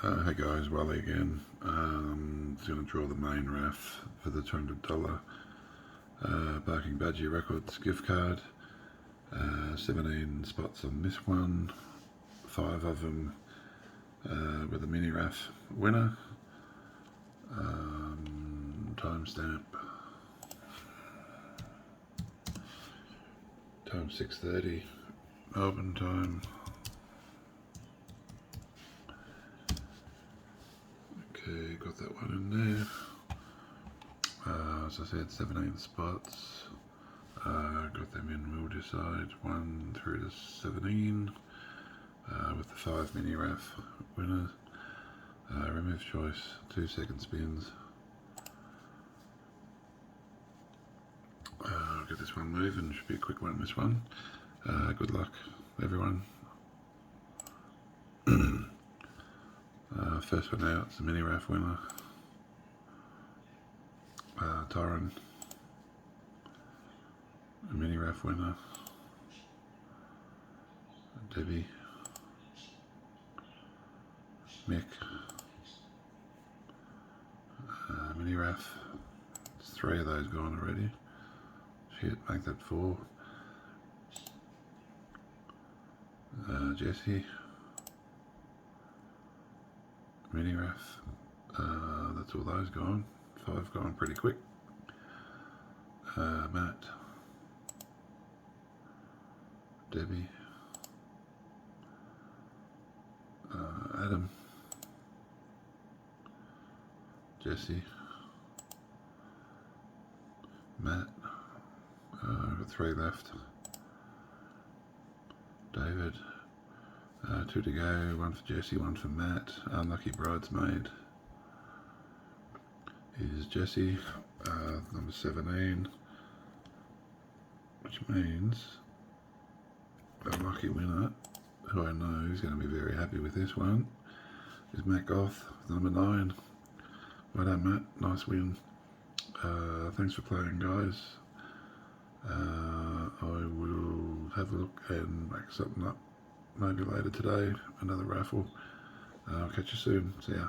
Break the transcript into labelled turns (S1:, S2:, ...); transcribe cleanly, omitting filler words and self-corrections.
S1: Hey guys, Wally again. Just going to draw the main RAF for the $200 Barking Budgie Records gift card. 17 spots on this one, 5 of them with a mini RAF winner. Timestamp time 6:30 Melbourne time. Okay, got that one in there. As I said, 17 spots. Got them in, we'll decide 1 through to 17 with the 5 mini RAF winners. Remove choice, 2-second spins. Get this one moving, should be a quick one, this one. Good luck, everyone. First one out, it's the mini RAF winner. Tyron, a mini RAF winner. Debbie, Mick, mini RAF. There's 3 of those gone already. Shit, make that 4. Jesse, mini RAF. That's all those gone. 5 gone pretty quick. Matt, Debbie, Adam, Jesse, Matt. Got 3 left. David, 2 to go. 1 for Jesse, 1 for Matt. Unlucky bridesmaid is Jesse, number 17, which means a lucky winner, who I know is going to be very happy with this one, is Matt Goth, number 9. Well done, Matt, nice win. Thanks for playing, guys. I will have a look and make something up maybe later today, another raffle. I'll catch you soon, see ya.